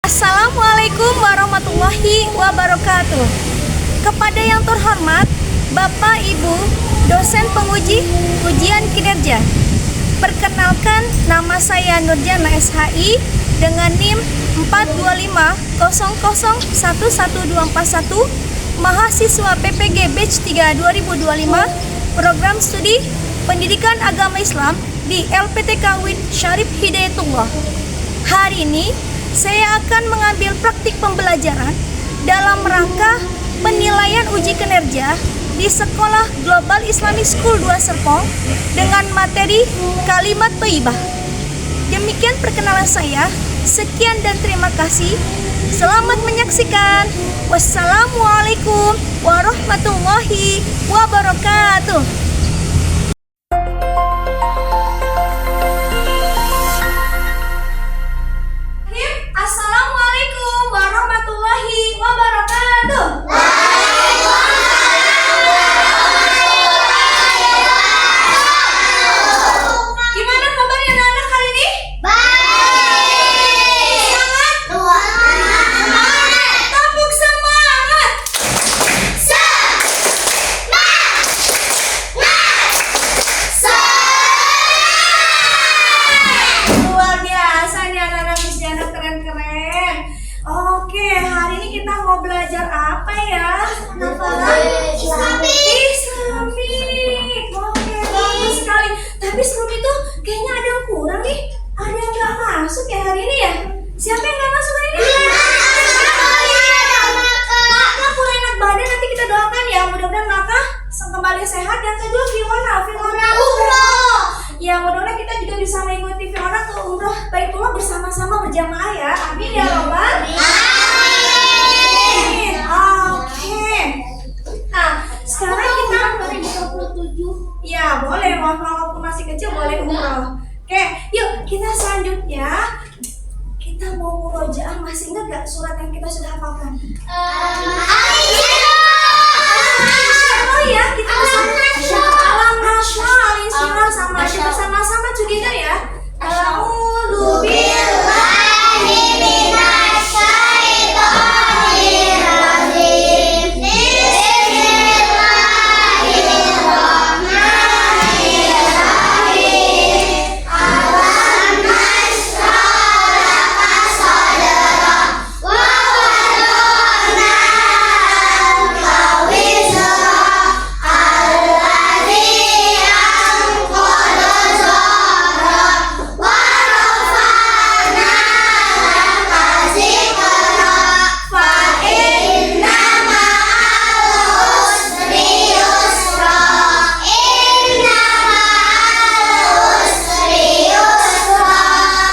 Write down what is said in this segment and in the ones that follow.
Assalamualaikum warahmatullahi wabarakatuh. Kepada yang terhormat Bapak Ibu dosen penguji ujian kinerja, perkenalkan nama saya Nurjana SHI dengan NIM 42500111241, mahasiswa PPG Batch 3 2025, program studi Pendidikan Agama Islam di LPTK UIN Syarif Hidayatullah. Hari ini saya akan mengambil praktik pembelajaran dalam rangka penilaian uji kinerja di Sekolah Global Islamic School 2 Serpong dengan materi kalimat thayyibah. Demikian perkenalan saya. Sekian dan terima kasih. Selamat menyaksikan. Wassalamualaikum warahmatullahi wabarakatuh. Assalamualaikum warahmatullahi wabarakatuh. Gimana kabarnya anak-anak hari ini? Baik. Semangat. Tepuk semangat. Luar biasa nih anak-anak anak keren-keren. Oke, hari ini kita mau belajar apa ya? Islamik. Oke, bagus sekali. Tapi sebelum itu kayaknya ada yang kurang nih. Ada yang nggak masuk ya hari ini ya? Siapa yang nggak masuk hari ini? Maka kurang enak badan, nanti kita doakan ya. Mudah-mudahan Maka kembali sehat. Yang kedua Fiona umroh. Ya, mudah-mudahan kita juga bisa mengikuti Fiona ke umroh Baitullah bersama-sama berjamaah ya. Amin ya robbal alamin. Oke. Nah, sekarang kita 2027. Ya, boleh. Walaupun masih kecil boleh umroh. Oke, yuk kita selanjutnya kita mau murojaah. Masih ingat gak surat yang kita sudah hafalkan? Oh ya, kita Alam Nashrah, Al-Insyirah sama bersama-sama together ya. A'udzu billahi minasy syaithanir rajim. Bismillahirrahmanirrahim. Alam nashrah laka sadrak wa wada'na anka wizrak alladzi anqadha dhahrak wa rafa'na laka zikrak fa inna ma'al usri yusra inna ma'al usri yusra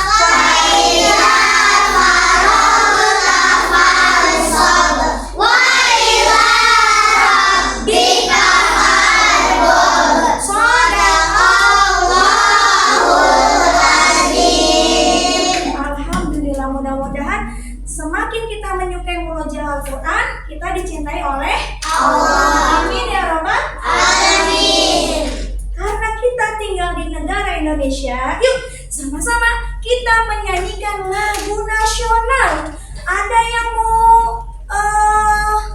fa idza faragta fansab wa ila rabbika farghab. Shadaqallahul azim. Alhamdulillah, mudah-mudahan semakin kita menyukai murojaah Al-Quran, kita dicintai oleh Allah. Amin ya robbal alamin. Karena kita tinggal di negara Indonesia, yuk sama-sama kita menyanyikan lagu nasional. Ada yang mau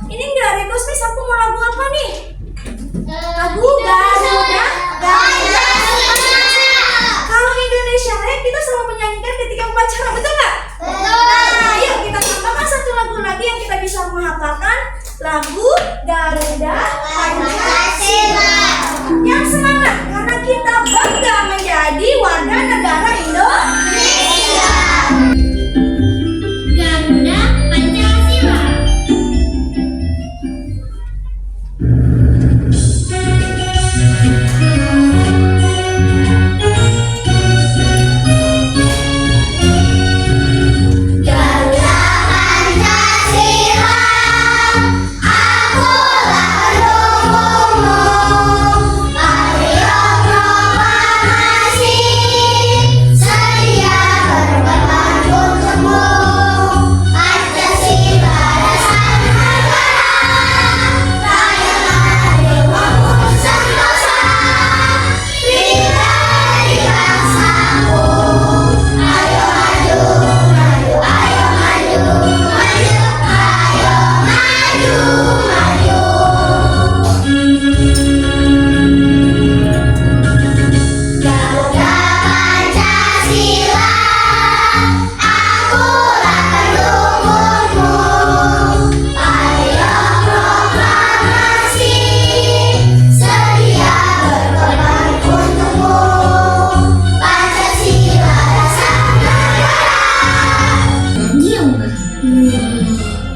ini enggak request nih, aku mau lagu apa nih? Lagu Garuda. Kalau Indonesia Raya kita selalu menyanyikan ketika upacara, betul nggak? Nah, yuk kita tambahkan satu lagu lagi yang kita bisa menghafalkan, lagu Garuda Pancasila. Yang semangat karena kita bangga menjadi warga negara Indonesia. Garuda Pancasila.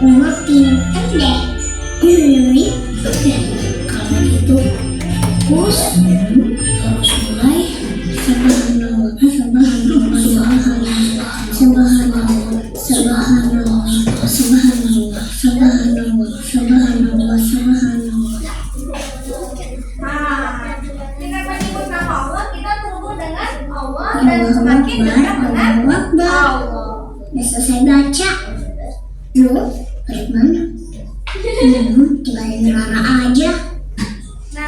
Mama pinter deh. Oke, kalau gitu terus harus mulai subhanallah, subhanallah, subhanallah, subhanallah, subhanallah, subhanallah, subhanallah. Nah, dengan menyebut nama Allah kita terhubung dengan Allah dan semakin dekat dengan Allah. Udah selesai baca. Loh, balik mana? Tinggalin Rara aja. Nah,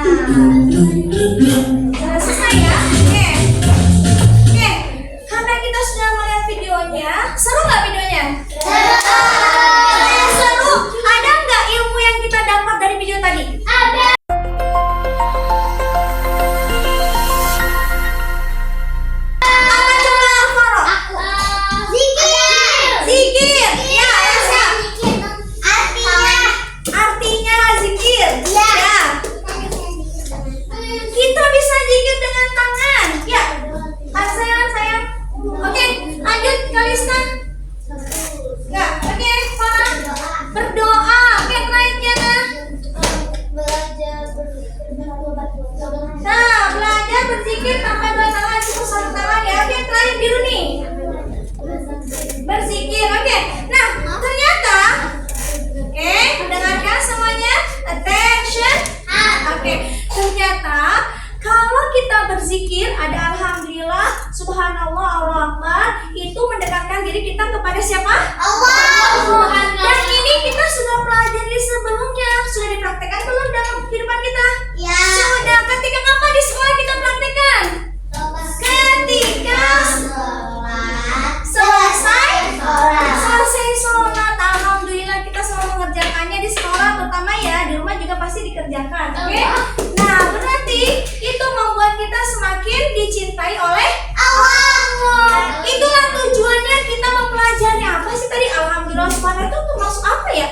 sudah selesai ya? Oke. Oke, karena kita sudah melihat videonya, seru nggak videonya? Seru. Ada nggak ilmu yang kita dapat dari video tadi? Ada. Apa coba Alvaro? Zikir. Ya, Elsa. Artinya zikir. Ya. Kita bisa zikir dengan tangan. Ya. Sayang. Oke, lanjut Kalista. Ya, oke, Farah. Berdoa. Oke, terakhir Kiana. Nah, belajar berzikir tanpa dua tangan, cukup satu tangan ya. Oke, terakhir biru nih. Berzikir. Oke. Nah, ternyata oke, mendengarkan semuanya. Attention. Oke, ternyata kalau kita berzikir ada alhamdulillah, subhanallah, Allahu akbar, itu mendekatkan diri kita kepada siapa? Allah. Dan ini kita sudah pelajari sebelumnya. Sudah dipraktekkan belum dalam kehidupan kita? Ya. Sudah. Ketika kapan di sekolah kita praktekkan? Ketika selesai sholat. Alhamdulillah kita selalu mengerjakannya di sekolah, terutama ya di rumah juga pasti dikerjakan. Oke? Nah, berarti itu membuat kita semakin dicintai oleh Allah. Itulah tujuannya kita mempelajari apa sih tadi? Alhamdulillah subhanallah itu termasuk apa ya?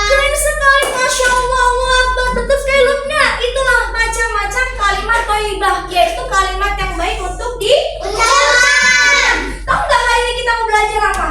Keren sekali, Masya Allah, Allah Akbar. Betul sekali Lutnya. Itulah macam-macam kalimat thayyibah, yaitu kalimat yang baik untuk diucapkan. Tahu nggak hari ini kita mau belajar apa?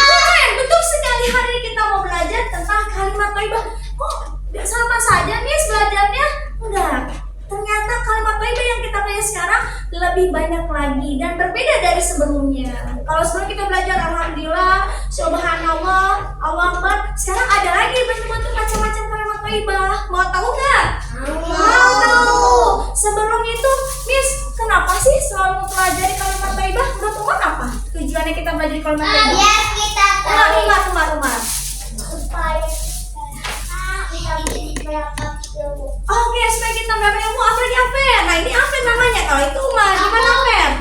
Keren, betul sekali. Hari ini kita mau belajar tentang kalimat thayyibah. Kok nggak sama saja Miss belajarnya? Enggak. Ternyata kalimat thayyibah yang kita belajar sekarang lebih banyak lagi dan berbeda dari sebelumnya. Kalau sebelum kita belajar alhamdulillah, subhanallah, Allahu akbar, sekarang ada lagi bentuk-bentuk macam-macam kalimat thayyibah. Mau tahu nggak? Mau tahu. Sebelum itu, Miss, kenapa sih selalu mempelajari kalimat thayyibah? Menurut Umar apa? Tujuannya kita belajar kalimat thayyibah? Biar kita Umar. Oke, supaya kita dapat ilmu. Apa lagi Afen? Nah, ini Afen namanya. Kalau itu Umar, gimana Afen?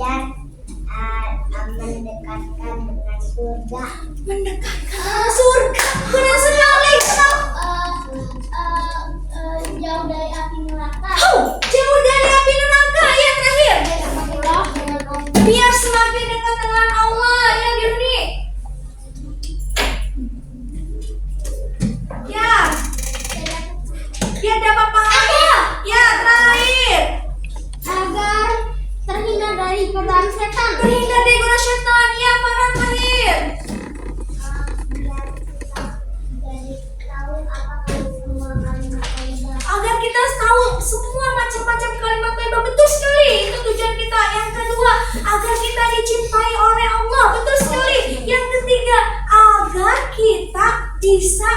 biar mendekatkan dengan surga. Mendekatkan surga. Keren sekali. Jauh dari api neraka. Jauh dari api neraka. Ya, terakhir. Biar semakin dekat dengan Allah. Yang biru nih. Ya. Biar dapat pahala. Ya, terakhir. Agar terhindar dari godaan setan. Terhindar dari godaan setan. Ya, para terakhir. Agar kita tahu semua macam-macam kalimat thayyibah. Betul sekali. Itu tujuan kita. Yang kedua, agar kita dicintai oleh Allah. Betul sekali. Yang ketiga, agar kita bisa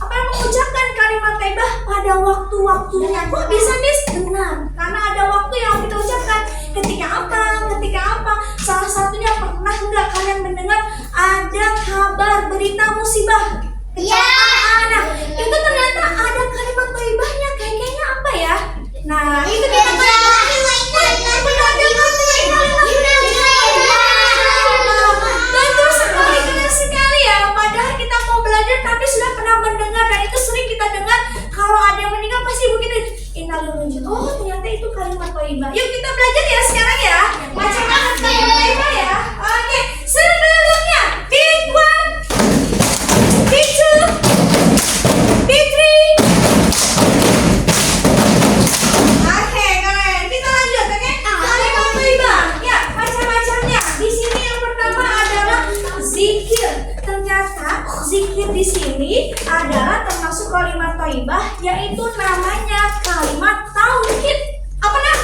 mengucapkan kalimat thayyibah pada waktu-waktunya. Kok bisa Miss? Benar. Karena ada waktu yang kita ucapkan. Ketika apa? Salah satunya pernah nggak kalian mendengar ada kabar berita musibah? Kecelakaan anak. Itu ternyata ada kalimat thayyibahnya. Kayaknya apa ya? Nah, itu kita betul sekali, keren sekali ya. Padahal kita mau belajar tapi sudah pernah mendengar, dan itu sering kita dengar. Kalau ada yang meninggal pasti begitu. Innalillahi. Oh, ternyata itu kalimat thayyibah. Yuk kita belajar ya sekarang ya. Macam-macam kalimat thayyibah ya. Oke, sebelumnya big one, big two, big three. Oke. yaitu namanya kalimat tauhid. Apa nah?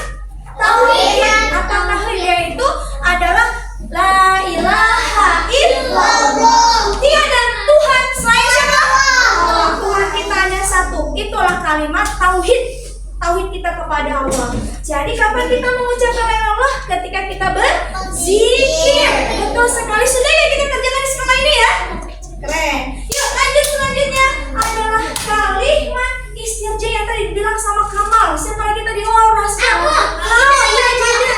Tauhid atau tauhid yaitu adalah la ilaha illallah. Tiada Tuhan selain siapa? Allah. Tuhan kita hanya satu. Itulah kalimat tauhid. Tauhid kita kepada Allah. Jadi kapan kita mengucapkan la ilaha illallah? Ketika kita berzikir. Betul sekali. Sudah ya kita kerjakan di sekolah ini ya. Keren. Yuk lanjut, selanjutnya adalah kalimat istirja yang tadi dibilang sama Kamal. Siapa lagi tadi? Oh, Rasma. Iya jadi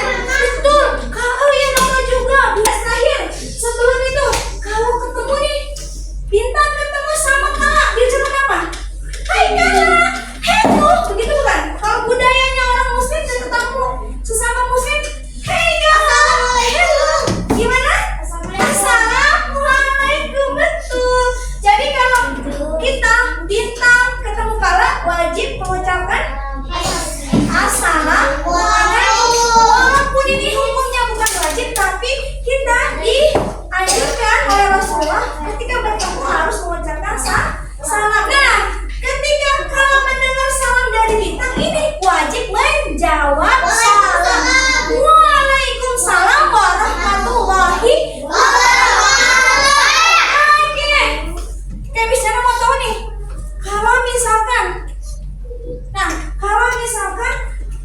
betul. Kalau yang nama juga bias terakhir. Sebelum itu kalau ketemu nih Bintang ketemu sama Kak, dia jawab apa? Hai Kak. Hello. Begitu bukan? Kalau budayanya orang muslim dan ketemu sesama muslim, hey Kak. Hello. Gimana? Assalamualaikum. Betul. Jadi kalau kita Bintang ketemu Kala wajib mengucapkan assalamualaikum. Walaupun ini hukumnya bukan wajib, tapi kita dianjurkan oleh Rasulullah ketika bertemu harus mengucapkan salam. Nah, ketika kalau mendengar salam dari Bintang ini wajib menjawab salam. Waalaikumsalam warahmatullahi wabarakatuh. Oke, bicara mau tahu nih. Kalau misalkan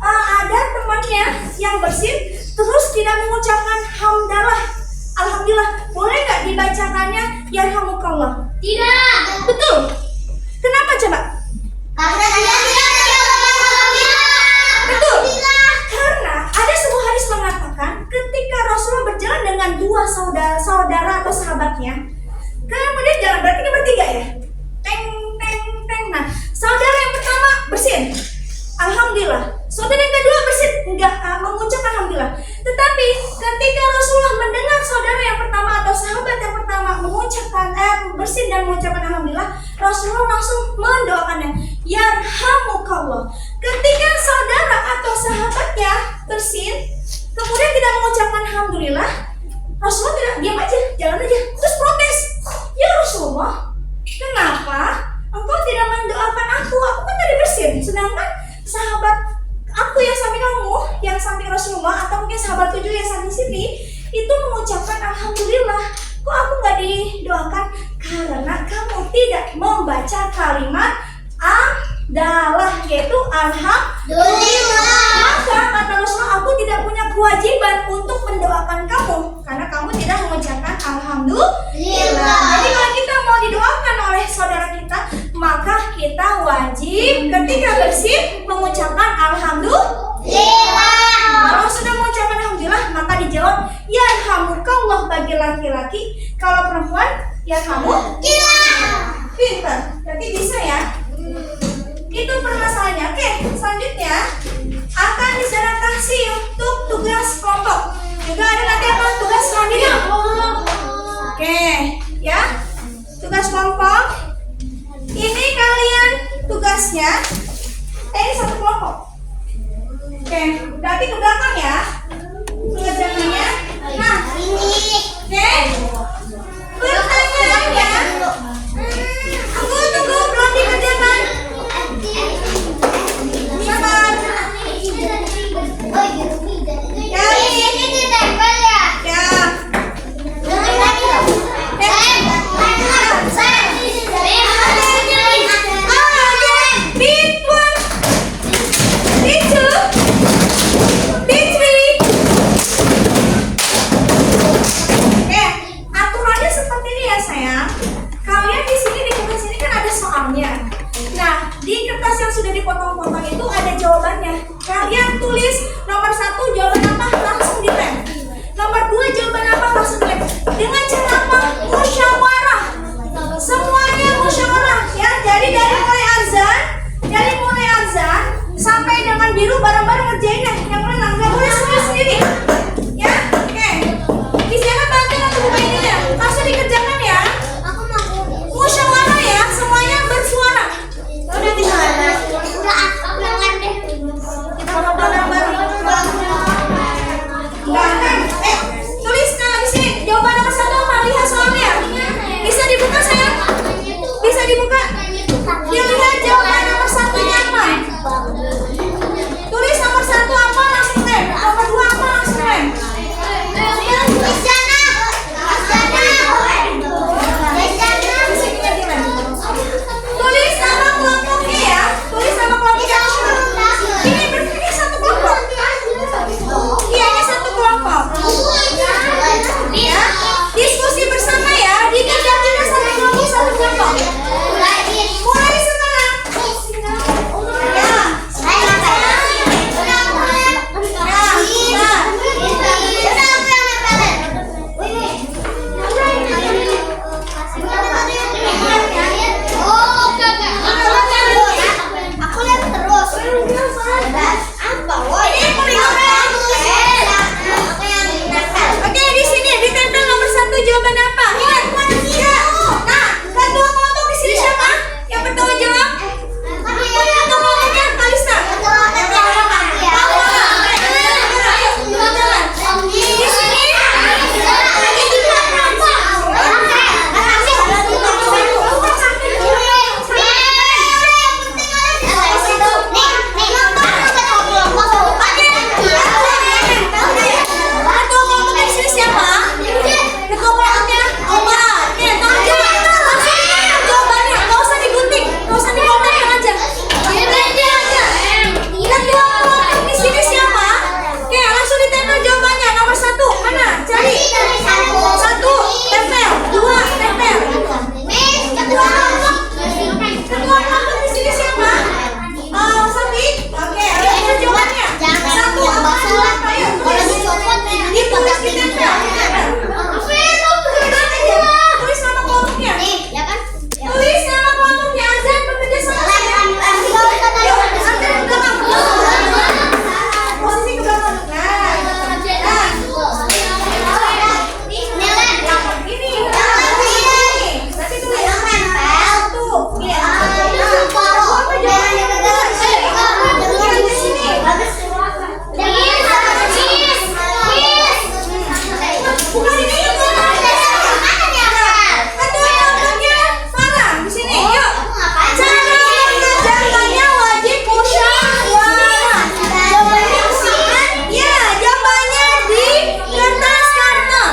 ada temannya yang bersin terus tidak mengucapkan hamdalah, alhamdulillah, boleh nggak dibacakannya yarhamukallah? Tidak. Betul. Kenapa coba? Karena dia tidak Betul. Karena ada sebuah hadis mengatakan ketika Rasulullah berjalan dengan dua saudara atau sahabatnya, kemudian jalan, berarti ini bertiga ya. Teng teng teng. Nah, saudara yang pertama bersin, alhamdulillah. Saudara yang kedua bersin, enggak mengucapkan alhamdulillah. Tetapi ketika Rasulullah mendengar saudara yang pertama atau sahabat yang pertama mengucapkan bersin dan mengucapkan alhamdulillah, Rasulullah langsung mendoakannya yarhamukallah. Ketika saudara atau sahabatnya bersin kemudian tidak mengucapkan alhamdulillah, Rasulullah tidak diam aja, jalan aja, terus protes. Ya Rasulullah, kenapa engkau tidak mendoakan aku? Aku kan tadi bersin, sedangkan sahabat aku yang samping kamu, yang samping Rasulullah, atau mungkin sahabat tujuh yang samping sini itu mengucapkan alhamdulillah. Kok aku nggak didoakan? Karena kamu tidak membaca kalimat adalah, yaitu alhamdulillah. Maka kata Rasulullah, aku tidak punya kewajiban untuk mendoakan kamu karena kamu tidak mengucapkan alhamdulillah. Jadi kalau kita mau didoakan oleh saudara kita, maka kita wajib ketika bersin mengucapkan alhamdulillah. Kalau sudah mengucapkan alhamdulillah, maka dijawab yarhamukallah bagi laki-laki. Kalau perempuan yarhamukallah. Pintar, berarti bisa ya. Itu permasalahannya. Oke, selanjutnya akan disediakan kasih untuk tugas kelompok. Juga ada nanti apa? Tugas selanjutnya. Oke, ya. Tugas kelompok. Ini kalian tugasnya. Ini satu kelompok. Oke, berarti ke belakang ya. Pengerjaannya. Nah, oke. Pertanyaannya. Tunggu, belum dikerjakan. Sabar. Ya, ini ditempel ya. Ya. Aturannya seperti ini ya sayang. Kalian di sini di kertas ini kan ada soalnya. Nah, di kertas yang sudah dipotong-potong itu ada jawabannya. Kalian tulis nomor 1 jawaban apa, langsung dilem. Nomor 2 jawaban apa, langsung dilem. Dengan cara apa? Musyawarah. Semuanya musyawarah ya. Jadi dari mulai azan sampai dengan biru bareng-bareng ngerjainnya. Yang menang nggak boleh sendiri-sendiri. Ya, oke. Bisa bantu untuk buka ini ya. Langsung dikerjakan ya. Musyawarah ya, semuanya bersuara. Udah di sana. Udah aku yang deh. Kita bareng-bareng. Enggak kan? Tulis nah di sini jawaban nomor 1 apa? Bukan ini yuk. Aduh, contohnya Farah di sini. Yuk. Cara mengerjakannya wajib musyawarah. Jawabannya apaan? Ya, jawabannya di kertas karton.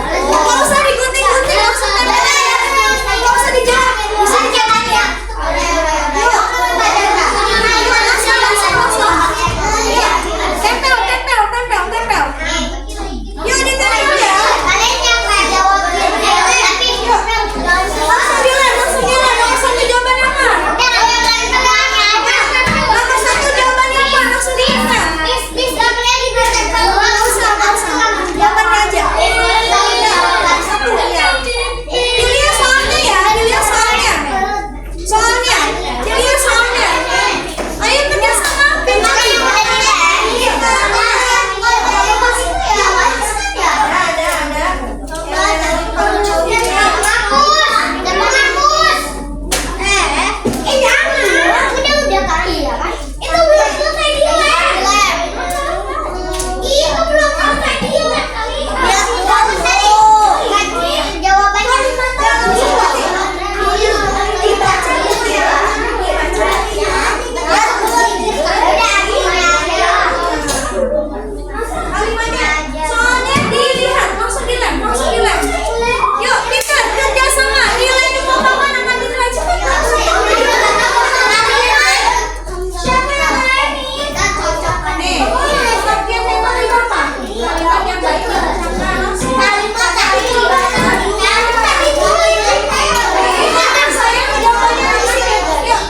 Nggak usah digunting-gunting, nggak usah tempel ya. Nggak usah dijahit. Bisa dicetak ya. Yuk. Tempel. Yuk ditempel ya. Langsung dilem. Nomor satu jawabannya apa? Nomor satu jawabannya apa? Langsung ditempel. Nggak usah. Jawabannya aja. Satu ya. Dilihat soalnya ya. Soalnya. Ayo kerjasama. Soalnya dilihat, langsung dilem. Yuk, kita kerjasama. Nilai di papan akan dinilai cepat. Nih, bagian yang paling apa? Kalimat yang baik dibacakan langsung. Ingatkan saya jawabannya di sini. Yuk.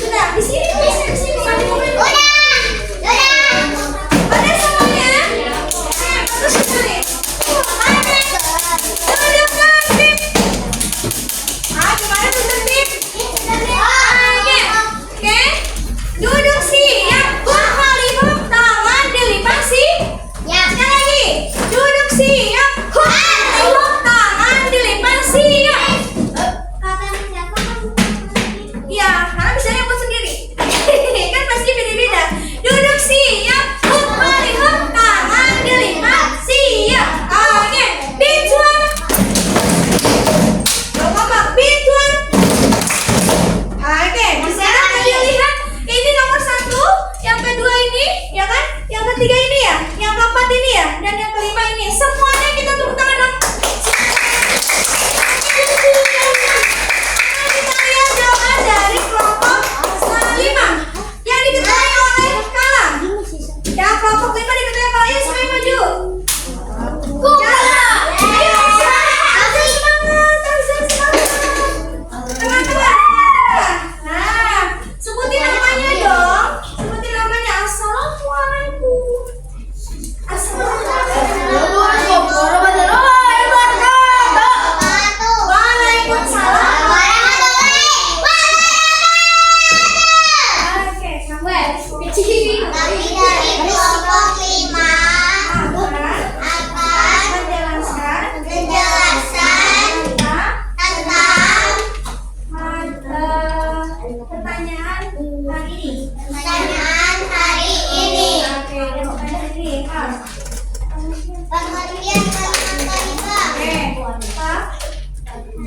Sudah, di sini. Pada semuanya. Terus sekali. Duduk tertib. Gimana tuh tertib? Oke. Duduk siap. Berhalihuk tangan dilipat Sekali lagi. Duduk siap. Berhalihuk tangan dilipat Ya, karena bisa buat sendiri. Kan pasti beda-beda. Duduk siap. Berhalihuk tangan dilipat Oke. Pincuan. Pincuan. Oke, bisa kan dilihat ini nomor satu, yang kedua ini, ya kan? Yang ketiga ini ya, yang keempat ini ya, dan yang kelima ini. Semuanya kita tepuk tangan dong. Kita lihat jawaban dari kelompok 5 yang diketahui oleh Kala. Yang kelompok 5 diketahui oleh Kala. Ayo semuanya maju. Jalan. Ayo teman-teman. Nah, sebutin namanya dong. Sebutin namanya. Assalamualaikum. Waalaikumsalam. Oke, sampai. Pertanyaan hari ini. Oke, jawabannya ini. Pengertian kalimat Pak.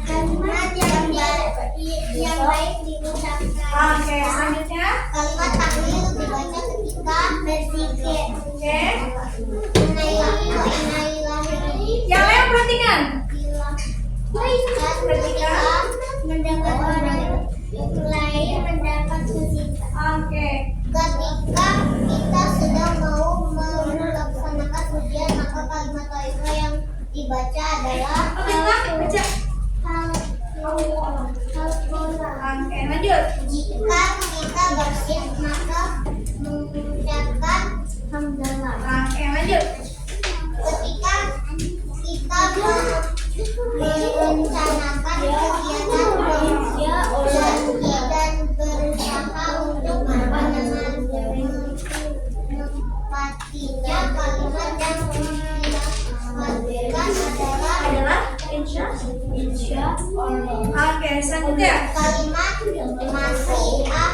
kalimat yang baik diucapkan. Oke, selanjutnya. Kalimat tahlil dibaca ketika berzikir. Oke. Yang lain perhatikan. Ketika mendapat orang lain mendapat musibah. Oke. Ketika kita sedang mau melaksanakan ujian, maka kalimat thayyibah yang dibaca adalah Oke, Pak, baca. Oke, lanjut. Jika kita bersiap, maka mengucapkan hamdalah. Oke, lanjut. Ketika kita merencanakan kegiatan bekerja dan berusaha untuk menepatinya, kalimat yang dilakukan adalah insya Allah. Oke, selanjutnya. Kalimat nasihat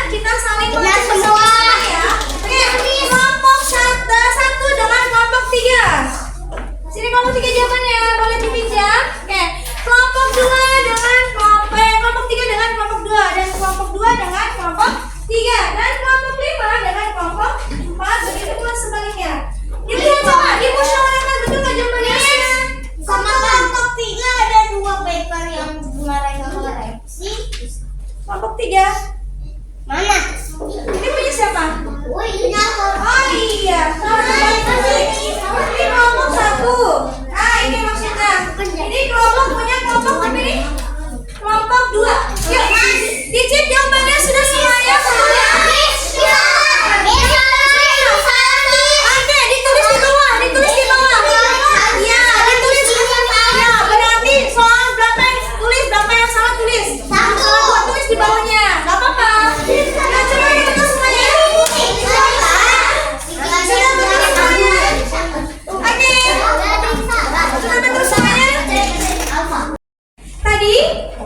kita saling mengecek bersama-sama ya. Oke, kelompok satu dengan kelompok 3. Sini kelompok 3 jawabannya, boleh dipinjam. Oke, kelompok 2 dengan kelompok 3 dengan kelompok 2 dan kelompok 2 dengan kelompok 3 dan kelompok 5 dengan kelompok 4, begitu pula sebaliknya. Dilihat coba, dimusyawarahkan betul nggak jawabannya? Sama kelompok 3 ada 2 paper yang mereka koreksi. Kelompok 3. Mana? Ini punya siapa? Oh iya. Oh iya, ini kelompok 1. Nah, ini maksudnya. Ini kelompok punya kelompok apa ini? Kelompok 2. Yuk, dicek jawabannya sudah semuanya belum ya? Oke, ditulis di bawah, ditulis di bawah. Ya, ditulis. Ya, berarti soal berapa yang tulis, berapa yang salah tulis. Yang salah buat tulis di bawahnya. Gak apa-apa. Nah, coba kita tulis semuanya. Sudah betul semuanya. Oke. Sudah betul semuanya. Tadi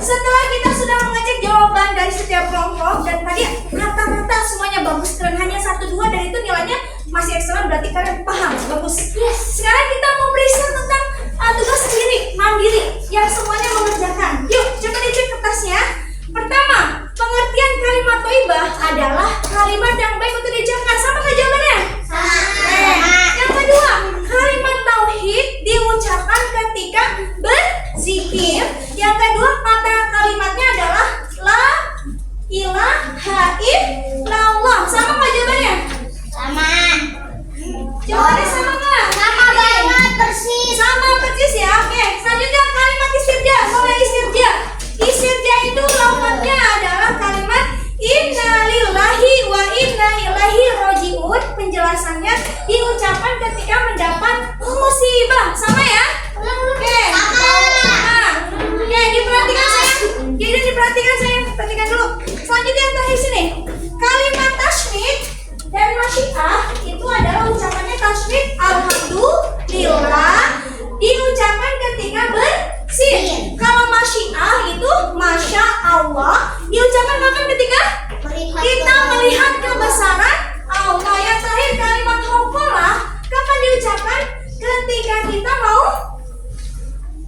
setelah kita sudah mengecek jawaban dari setiap kelompok dan tadi rata-rata semuanya bagus, keren, hanya 1, 2 dan itu nilainya masih excellent, berarti kalian paham, bagus. Sekarang kita mau periksa tentang tugas sendiri, mandiri yang semuanya mengerjakan. Yuk, coba dicek kertasnya. Pertama, pengertian kalimat thayyibah adalah kalimat yang baik untuk diucapkan. Sama nggak jawabannya? Yang kedua, kalimat tauhid diucapkan ketika berzikir. Yang kedua, kata kalimatnya adalah la ilaha illallah. Sama nggak jawabannya? Sama. Jawabannya sama nggak? Sama banget persis. Sama persis ya. Oke, selanjutnya kalimat istirja. Mulai istirja. Istirja itu lafadznya adalah kalimat innalillahi wa inna ilaihi rajiun. Penjelasannya diucapkan ketika mendapat musibah. Sama ya? Oke. Sama. Oke, diperhatikan sayang. Jadi diperhatikan sayang. Perhatikan dulu. Selanjutnya yang terakhir sini. Kalimat tasmid dan masyiah itu adalah ucapannya tasmid alhamdulillah diucapkan ketika bersin. Kalau masyiah itu masya Allah diucapkan kapan ketika kita melihat kebesaran Allah. Yang terakhir kalimat hauqalah kapan diucapkan? Ketika kita mau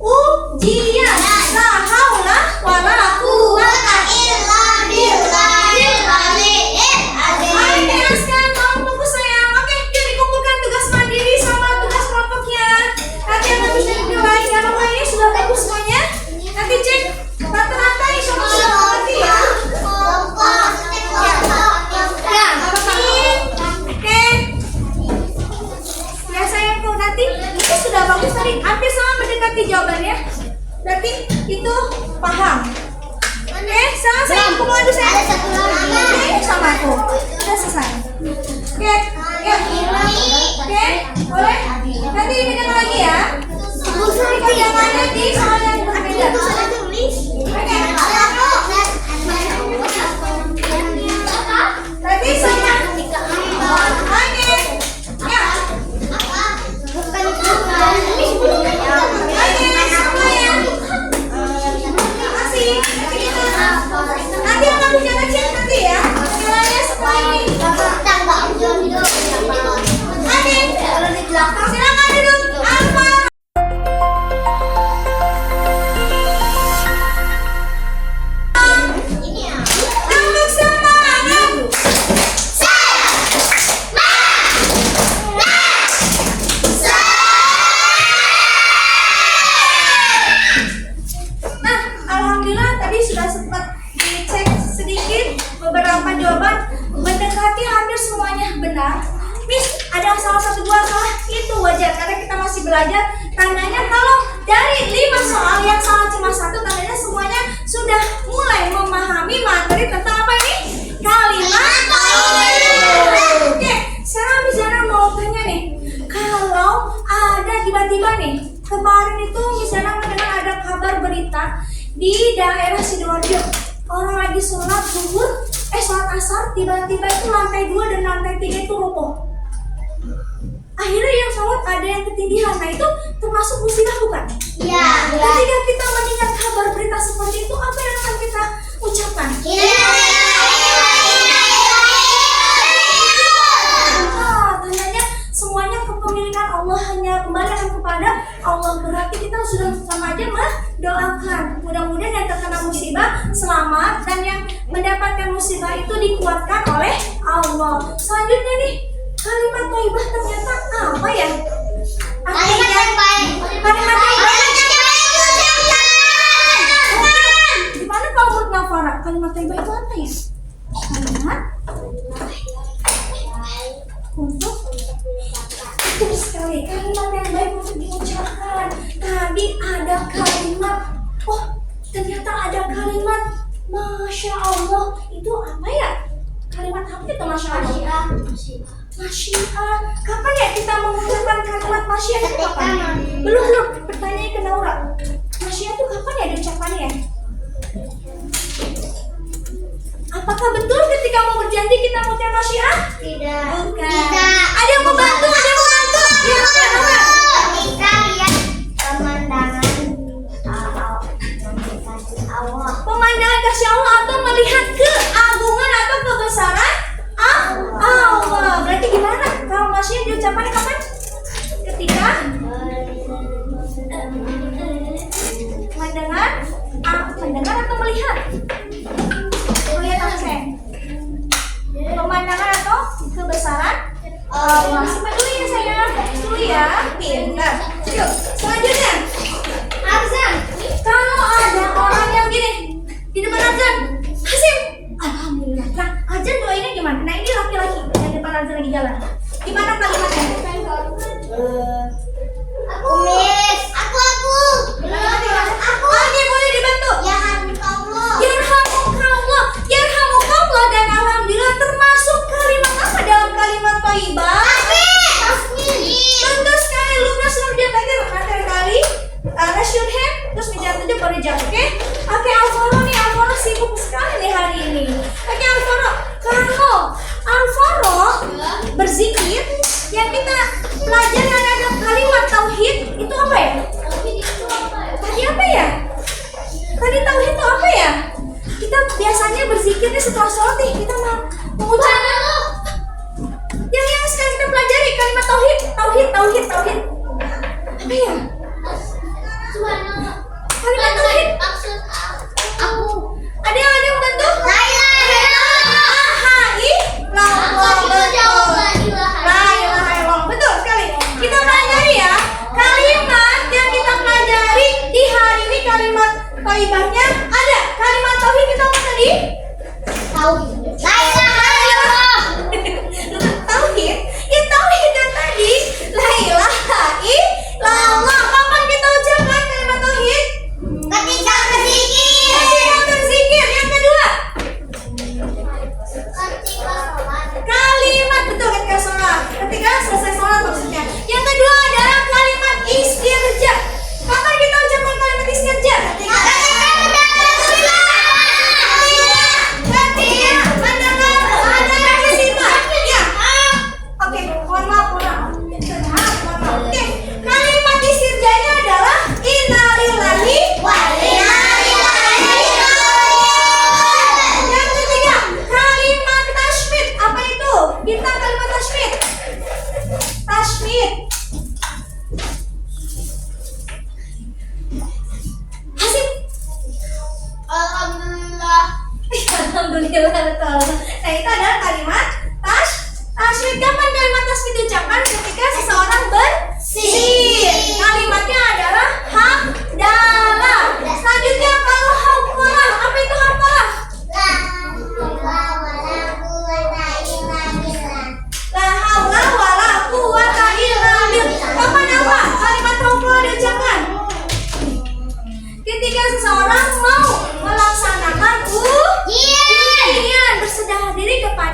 ujian. La haula wala quwwata illa billahil aliyyil azim. Ayo jelaskan, tolong fokus sayang. Oke, yuk dikumpulkan tugas mandiri sama tugas kelompoknya. Nanti yang bisa dinilai. Yang apa ini sudah bagus semuanya. Nanti cek rata-rata insya Allah sudah mengerti ya. Ya, apa-apa. Oke. Ya sayang tuh nanti itu sudah bagus tadi. Hampir sama mendekati jawabannya. Berarti itu paham. Oke, sama saya kumpul dulu saya. Ada satu lagi. Oke, sama aku. Sudah selesai. Oke, yuk. Oke, boleh? Nanti diminta lagi ya. Yang ada di soal yang berbeda. Oke. Berarti sama. Oke. Ya. Bukan itu. Terima kasih. Nanti yang kamu jangan cek nanti ya. Nilainya semua ini. Oke. Silakan duduk. Alfa. Untuk semangat. Nah, alhamdulillah tadi sudah sempat dicek sedikit beberapa jawaban, mendekati hampir semuanya benar. Miss, ada salah satu dua salah, itu wajar karena kita masih belajar. Tandanya kalau dari 5 soal yang salah cuma 1, tandanya semuanya sudah mulai memahami materi tentang apa ini? Kalimat tauhid. Oke, sekarang Miss Jana mau tanya nih, kalau ada tiba-tiba nih, kemarin itu Miss Jana mendengar ada kabar berita di daerah Sidoarjo, orang lagi sholat zuhur, sholat asar, tiba-tiba itu lantai 2 dan lantai 3 itu roboh. Akhirnya yang sholat ada yang ketindihan. Nah itu termasuk musibah bukan? Iya. Ketika kita mendengar kabar berita seperti itu, apa yang akan kita ucapkan? Iya. selamat dan yang mendapatkan musibah itu dikuatkan oleh Allah. Selanjutnya nih, kalimat thayyibah ternyata apa ya? Kalimat yang baik. Kalimat yang baik. Gimana kalau menurut Nafara? Kalimat thayyibah itu apa ya? Kalimat untuk betul sekali, kalimat yang baik untuk diucapkan. Tadi ada kalimat, oh ternyata ada kalimat Masya Allah. Itu apa ya? Kalimat apa itu Masya Allah? Masyiah. Kapan ya kita mengucapkan kalimat masyiah itu kapan? Belum. Pertanyaan ke Naura. Masyiah itu kapan ya diucapkannya ya? Apakah betul ketika mau berjanji kita mengucapkan masyiah? Tidak. Bukan. Ada yang mau bantu? Ada yang mau bantu? Ya, Naura. Ketika lihat pemandangan Allah. Pemandangan kasih Allah atau melihat keagungan atau kebesaran Allah. Berarti gimana? Kalau masyiah diucapkannya kapan? Ketika mendengar atau melihat? Melihat apa saya? Pemandangan atau kebesaran Allah. Simpan dulu ya sayang. Dulu ya. Pintar. Yuk, selanjutnya. Arzan. Kalau ada orang yang gini di depan Arzan, Hasim, alhamdulillah. Nah, Arzan doainnya gimana? Nah, ini laki-laki yang depan Arzan lagi jalan. Gimana kalimatnya? Miss. Aku. Oke, boleh dibantu. Ya Allah. Yarhamukallah. Yarhamukallah dan alhamdulillah termasuk kalimat apa dalam kalimat thayyibah? Betul sekali. Lunas Nurdia Bakir akhir kali. Raise your hand. Terus menjawab aja baru jawab, oke? Oke, Alvaro nih. Alvaro sibuk sekali nih hari ini. Oke, Alvaro. Kalau Alvaro berzikir, yang kita pelajari ada kalimat tauhid itu apa ya? Tadi apa ya? Tadi tauhid itu apa ya? Kita biasanya berzikirnya setelah sholat nih. Kita mau mengucapkan yang sekarang kita pelajari kalimat tauhid. Apa ya? Kalimat tauhid. Aku. Ada yang bantu? La ilaha illallah. Betul sekali. Kita pelajari ya. Kalimat yang kita pelajari di hari ini kalimat thayyibahnya ada. Kalimat tauhid kita apa tadi? La ilaha illallah. Tauhid. Ya tauhid yang tadi. La ilaha illallah. Kapan kita ucapkan kalimat tauhid? Ketika berzikir. Ketika berzikir. Yang kedua, Ketika sholat. kalimat betul ketika sholat. Ketika selesai sholat maksudnya. Yang kedua adalah kalimat istirja. Kapan kita ucapkan kalimat istirja? Ketika mendengar ada musibah. Ya. Oke, mohon maaf. Oke, kalimat istirjanya adalah innalillahi wa inna ilaihi raji'un. Yang ketiga, kalimat tasmid. Apa itu? Kita kalimat tasmid. Hasim. Alhamdulillah. Alhamdulillah betul. Nah, itu adalah kalimat tasmid. Kapan kalimat tasmid diucapkan? Ketika seseorang bersih. Kalimatnya adalah hamdalah. Selanjutnya kalau hauqalah. Apa itu hauqalah? La haula wala quwwata illa billah. Kapan apa? Kalimat hauqalah diucapkan? Ketika seseorang mau melaksanakan ujian, bersedekah diri kepada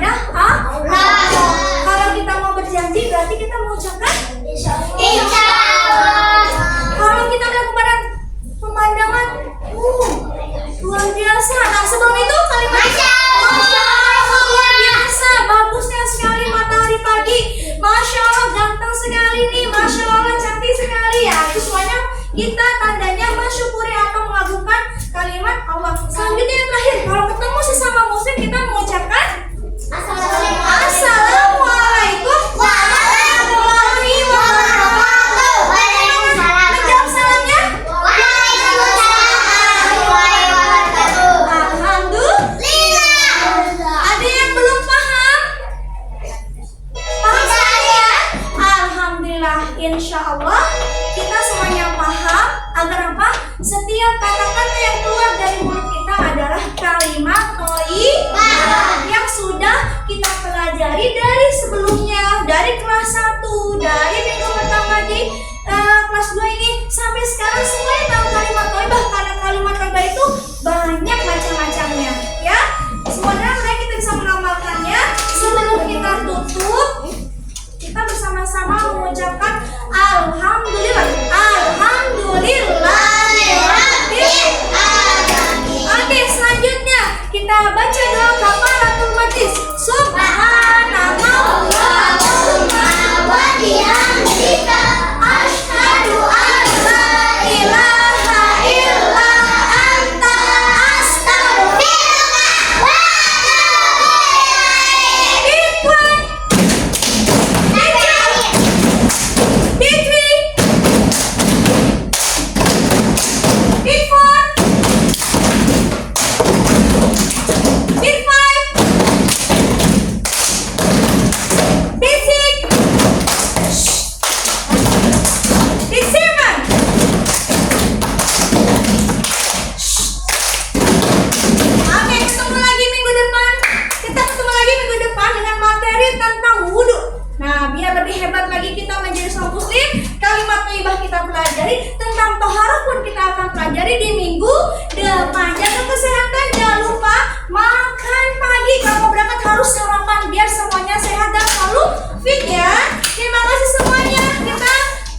Fit ya. Terima kasih semuanya. Kita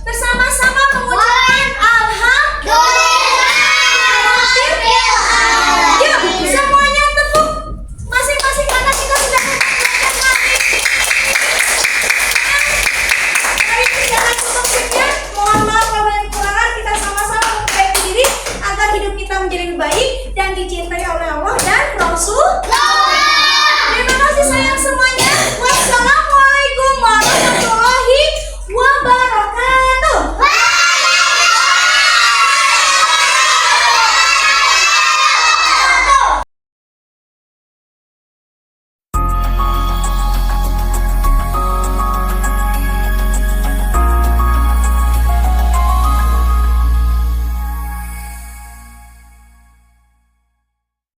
bersama-sama mengucapkan Yuk, semuanya tepuk. Masing-masing anak kita sudah mengucapkan lagi. Hari ini jangan tutup fitnya. Mohon maaf kalau ada kekurangan. Kita sama-sama memperbaiki diri agar hidup kita menjadi lebih baik dan dicintai oleh Allah.